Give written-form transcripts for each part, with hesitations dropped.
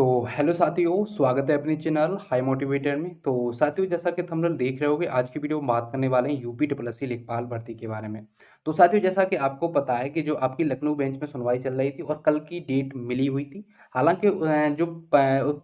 तो हेलो साथियों, स्वागत है अपने चैनल हाई मोटिवेटर में। तो साथियों, जैसा कि हम लोग देख रहे होंगे, आज की वीडियो में बात करने वाले हैं यूपी ट्रिपल एससी लेखपाल भर्ती के बारे में। तो साथियों, जैसा कि आपको पता है कि जो आपकी लखनऊ बेंच में सुनवाई चल रही थी और कल की डेट मिली हुई थी। हालांकि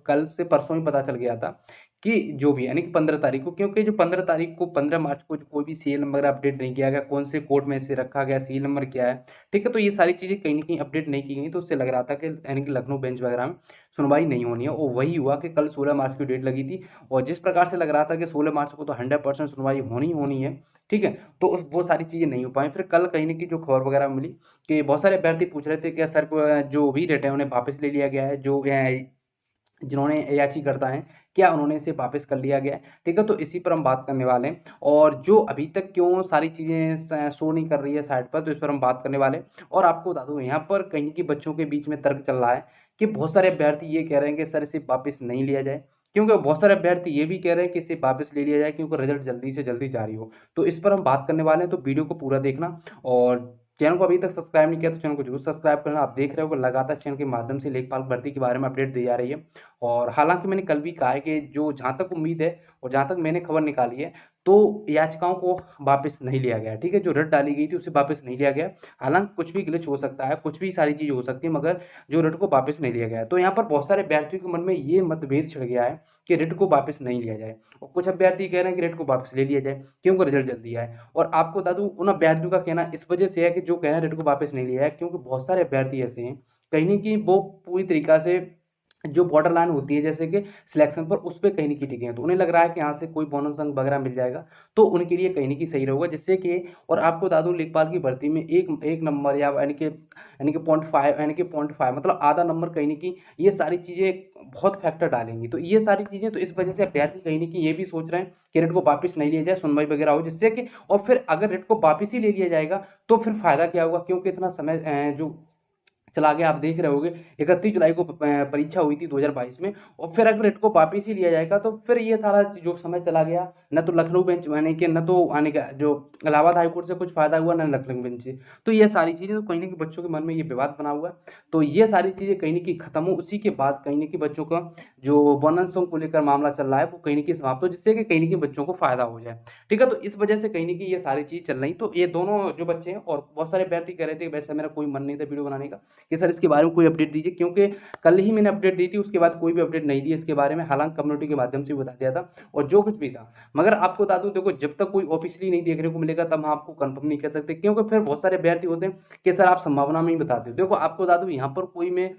कल से परसों ही पता चल गया था कि जो भी यानी कि 15 तारीख को, क्योंकि जो 15 तारीख को 15 मार्च को कोई भी सीरियल नंबर अपडेट नहीं किया गया, कौन से कोर्ट में से रखा गया, सीरियल नंबर क्या है, ठीक है। तो ये सारी चीज़ें कहीं ना कहीं अपडेट नहीं की गई, तो उससे लग रहा था कि यानी कि लखनऊ बेंच वगैरह में सुनवाई नहीं होनी है। और वही हुआ कि कल 16 मार्च की डेट लगी थी, और जिस प्रकार से लग रहा था कि 16 मार्च को तो 100% सुनवाई होनी होनी है, ठीक है। तो वो सारी चीज़ें नहीं हो पाई। फिर कल कहीं ना कहीं जो खबर वगैरह मिली कि बहुत सारे अभ्यर्थी पूछ रहे थे कि सर को जो भी रेट है उन्हें वापस ले लिया गया है, जो जिन्होंने याचिकाकर्ता हैं, क्या उन्होंने इसे वापस कर लिया गया है, ठीक है। तो इसी पर हम बात करने वाले हैं, और जो अभी तक क्यों सारी चीज़ें शो नहीं कर रही है साइट पर, तो इस पर हम बात करने वाले हैं। और आपको बता दूं, यहाँ पर कहीं की बच्चों के बीच में तर्क चल रहा है कि बहुत सारे अभ्यर्थी ये कह रहे हैं कि सर इसे वापस नहीं लिया जाए, क्योंकि बहुत सारे अभ्यर्थी ये भी कह रहे हैं कि इसे वापस ले लिया जाए क्योंकि रिजल्ट जल्दी से जल्दी जारी हो। तो इस पर हम बात करने वाले हैं, तो वीडियो को पूरा देखना। और चैनल को अभी तक सब्सक्राइब नहीं किया तो चैनल को जरूर सब्सक्राइब करना। आप देख रहे हो कि लगातार चैनल के माध्यम से लेखपाल भर्ती के बारे में अपडेट दी जा रही है। और हालांकि मैंने कल भी कहा है कि जो जहाँ तक उम्मीद है और जहाँ तक मैंने खबर निकाली है, तो याचिकाओं को वापस नहीं लिया गया, ठीक है। जो रिट डाली गई थी उसे वापस नहीं लिया गया। हालांकि कुछ भी ग्लिच हो सकता है, कुछ भी सारी चीज़ हो सकती है, मगर जो रिट को वापस नहीं लिया गया है। तो यहाँ पर बहुत सारे अभ्यर्थियों के मन में ये मतभेद छिड़ गया है कि रिट को वापस नहीं लिया जाए, और कुछ अभ्यर्थी कह रहे हैं कि रिट को वापस ले लिया जाए क्योंकि रिजल्ट जल्दी आए। और आपको बता दूं, उन अभ्यर्थियों का कहना इस वजह से है कि जो कह रहे हैं रिट को वापस नहीं लिया है, क्योंकि बहुत सारे अभ्यर्थी ऐसे हैं कहीं न कहीं वो पूरी तरीका से जो बॉर्डर लाइन होती है जैसे कि सिलेक्शन पर, उस पे कहीं न कहीं टिके हैं। तो उन्हें लग रहा है कि यहाँ से कोई बोनस अंक वगैरह मिल जाएगा, तो उनके लिए कहीं न कहीं सही रहेगा, जिससे कि। और आपको बता दूँ, लेखपाल की भर्ती में एक एक नंबर या यानी कि 0.5 यानी कि 0.5 मतलब आधा नंबर कहीं न कहीं ये सारी चीज़ें बहुत फैक्टर डालेंगी। तो ये सारी चीज़ें, तो इस वजह से अभ्यर्थी कहीं न कहीं ये भी सोच रहे हैं कि रेट को वापस नहीं लिया जाए, सुनवाई वगैरह हो, जिससे कि। और फिर अगर रेट को वापस ही ले लिया जाएगा तो फिर फ़ायदा क्या होगा, क्योंकि इतना समय जो चला गया, आप देख रहे होंगे 31 जुलाई को परीक्षा हुई थी 2022 में। और फिर अगर रेट को वापस ही लिया जाएगा तो फिर ये सारा जो समय चला गया, न तो लखनऊ बेंच यानी कि न तो आने का जो इलाहाबाद हाई कोर्ट से कुछ फायदा हुआ, न लखनऊ बेंच से। तो ये सारी चीज़ें तो कहीं न कहीं बच्चों के मन में ये विवाद बना हुआ है। तो ये सारी चीज़ें कहीं न कहीं खत्म हो, उसी के बाद कहीं न कहीं बच्चों का जो बोनसों को लेकर मामला चल रहा है वो कहीं न कहीं समाप्त हो, जिससे कि कहीं न कहीं बच्चों को फायदा हो जाए, ठीक है। तो इस वजह से कहीं न कहीं ये सारी चीज़ चल रही। तो ये दोनों जो बच्चे हैं, और बहुत सारे अभ्यर्थी कह रहे थे वैसे मेरा कोई मन नहीं था वीडियो बनाने का कि सर इसके बारे में कोई अपडेट दीजिए, क्योंकि कल ही मैंने अपडेट दी थी, उसके बाद कोई भी अपडेट नहीं दी इसके बारे में। हालांकि कम्युनिटी के माध्यम से भी बता दिया था और जो कुछ भी था। मगर आपको बता दूं, देखो जब तक कोई ऑफिशियली नहीं देखने को मिलेगा तब हम आपको कंफर्म नहीं कर सकते, क्योंकि फिर बहुत सारे अभ्यर्थी होते हैं कि सर आप संभावना में ही बताते हो। देखो आपको बता दूं, यहाँ पर कोई मैं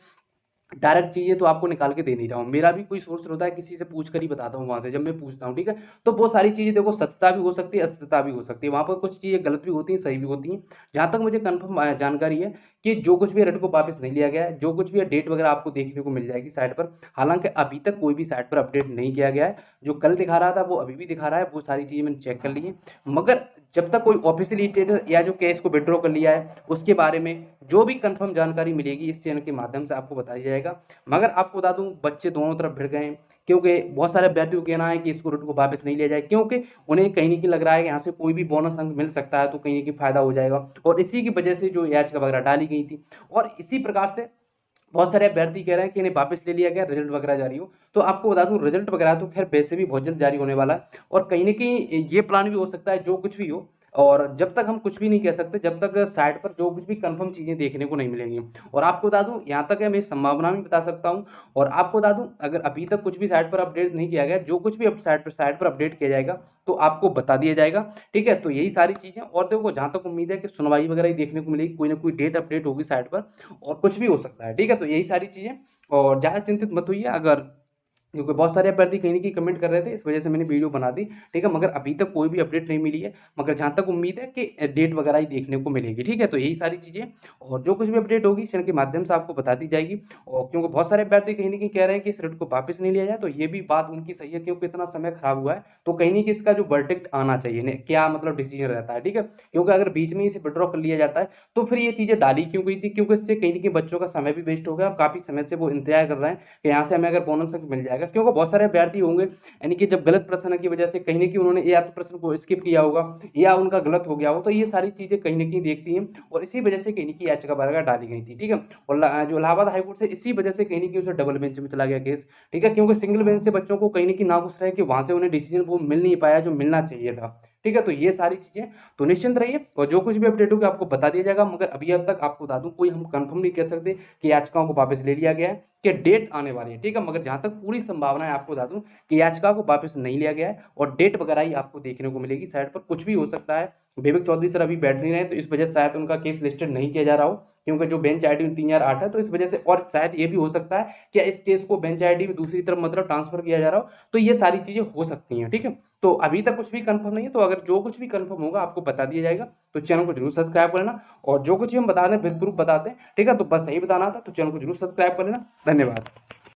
डायरेक्ट चीज़ें तो आपको निकाल के दे नहीं रहा हूँ। मेरा भी कोई सोर्स होता है, किसी से पूछ कर ही बताता हूँ वहाँ से, जब मैं पूछता हूँ, ठीक है। तो वो सारी चीज़ें देखो, सत्यता भी हो सकती है, असत्यता भी हो सकती है। वहाँ पर कुछ चीज़ें गलत भी होती हैं, सही भी होती हैं। जहाँ तक मुझे कन्फर्म जानकारी है कि जो कुछ भी रेट को वापस नहीं लिया गया है, जो कुछ भी है डेट वगैरह आपको देखने को मिल जाएगी साइट पर। हालाँकि अभी तक कोई भी साइट पर अपडेट नहीं किया गया है। जो कल दिखा रहा था वो अभी भी दिखा रहा है, वो सारी चीज़ें मैंने चेक कर ली हैं। मगर जब तक कोई ऑफिशियली स्टेटस या जो केस को विथड्रॉ कर लिया है उसके बारे में जो भी कन्फर्म जानकारी मिलेगी इस चैनल के माध्यम से आपको बताया जाएगा। मगर आपको बता दूं, बच्चे दोनों तरफ भिड़ गए हैं, क्योंकि बहुत सारे अभ्यर्थियों का कहना है कि इसको रूट को वापस नहीं लिया जाए, क्योंकि उन्हें कहीं न कहीं लग रहा है कि यहाँ से कोई भी बोनस अंक मिल सकता है, तो कहीं न कहीं फायदा हो जाएगा। और इसी की वजह से जो याचिका वगैरह डाली गई थी, और इसी प्रकार से बहुत सारे अभ्यर्थी कह रहे हैं कि इन्हें वापस ले लिया गया, रिजल्ट वगैरह जारी हो। तो आपको बता दूं, रिजल्ट वगैरह तो खैर वैसे भी बहुत जल्द जारी होने वाला है, और कहीं न कहीं ये प्लान भी हो सकता है जो कुछ भी हो। और जब तक हम कुछ भी नहीं कह सकते, जब तक साइट पर जो कुछ भी कंफर्म चीज़ें देखने को नहीं मिलेंगी। और आपको बता दूं, यहाँ तक है मैं संभावना भी बता सकता हूँ। और आपको बता दूं, अगर अभी तक कुछ भी साइट पर अपडेट नहीं किया गया, जो कुछ भी अब साइट पर अपडेट किया जाएगा तो आपको बता दिया जाएगा, ठीक है। तो यही सारी चीज़ें, और देखो जहाँ तक उम्मीद है कि सुनवाई वगैरह ही देखने को मिलेगी, कोई ना कोई डेट अपडेट होगी साइट पर, और कुछ भी हो सकता है, ठीक है। तो यही सारी चीज़ें, और ज़्यादा चिंतित मत होइए, अगर क्योंकि बहुत सारे अभ्यर्थी कहीं न कहीं कमेंट कर रहे थे, इस वजह से मैंने वीडियो बना दी, ठीक है। मगर अभी तक कोई भी अपडेट नहीं मिली है, मगर जहाँ तक उम्मीद है कि डेट वगैरह ही देखने को मिलेगी, ठीक है। तो यही सारी चीज़ें, और जो कुछ भी अपडेट होगी चैनल के माध्यम से आपको बता दी जाएगी। और क्योंकि बहुत सारे अभ्यर्थी कहीं न कहीं कह रहे हैं कि इस रेट को वापस नहीं लिया जाए, तो ये भी बात उनकी सही है, क्योंकि इतना समय खराब हुआ है, तो कहीं न कहीं इसका जो वर्डिक्ट आना चाहिए न, क्या मतलब डिसीजन रहता है, ठीक है। क्योंकि अगर बीच में ही इसे विथड्रॉ कर लिया जाता है, तो फिर ये चीज़ें डाली क्यों गई थी, क्योंकि इससे कहीं न कहीं बच्चों का समय भी वेस्ट हो गया। काफ़ी समय से वो इंतज़ार कर रहे हैं कि यहाँ से हमें अगर बोनस अंक मिल जाएगा, क्योंकि बहुत सारे अभ्यर्थी होंगे यानी कि जब गलत प्रश्न की वजह से कहीं न कहीं उन्होंने या तो प्रश्न को स्किप किया होगा या उनका गलत हो गया हो, तो ये सारी चीज़ें कहीं न कहीं देखती हैं और इसी वजह से कहीं न कहीं याचिका वगैरह डाली गई थी, ठीक है? और जो इलाहाबाद हाई कोर्ट से इसी वजह से कहीं न कहीं उसे डबल बेंच में चला गया केस, ठीक है? क्योंकि सिंगल बेंच से बच्चों को कहीं न कहीं नाखुश रहे कि वहाँ से उन्हें डिसीजन वो मिल नहीं पाया जो मिलना चाहिए था, ठीक है? तो ये सारी चीज़ें तो निश्चिंत रहिए और जो कुछ भी अपडेट होगी आपको बता दिया जाएगा, मगर अभी अब तक आपको बता दूँ कोई हम कन्फर्म नहीं कह सकते कि याचिकाओं को वापस ले लिया गया है, कि डेट आने वाली है, ठीक है? मगर जहाँ तक पूरी संभावना है आपको बता दूँ कि याचिका को वापस नहीं लिया गया है और डेट वगैरह ही आपको देखने को मिलेगी साइड पर, कुछ भी हो सकता है। विवेक चौधरी सर अभी बैठ नहीं रहे हैं, तो इस वजह से शायद उनका केस लिस्टेड नहीं किया जा रहा हो, क्योंकि जो बेंच आईडी 3008 है, तो इस वजह से और शायद ये भी हो सकता है कि इस केस को बेंच आईडी में दूसरी तरफ मतलब ट्रांसफर किया जा रहा हो, तो ये सारी चीज़ें हो सकती हैं, ठीक है? तो अभी तक कुछ भी कंफर्म नहीं है, तो अगर जो कुछ भी कंफर्म होगा आपको बता दिया जाएगा, तो चैनल को जरूर सब्सक्राइब कर लेना और जो कुछ भी हम बता दें विद प्रूफ बताते हैं, ठीक है? तो बस यही बताना था, तो चैनल को जरूर सब्सक्राइब कर लेना। धन्यवाद।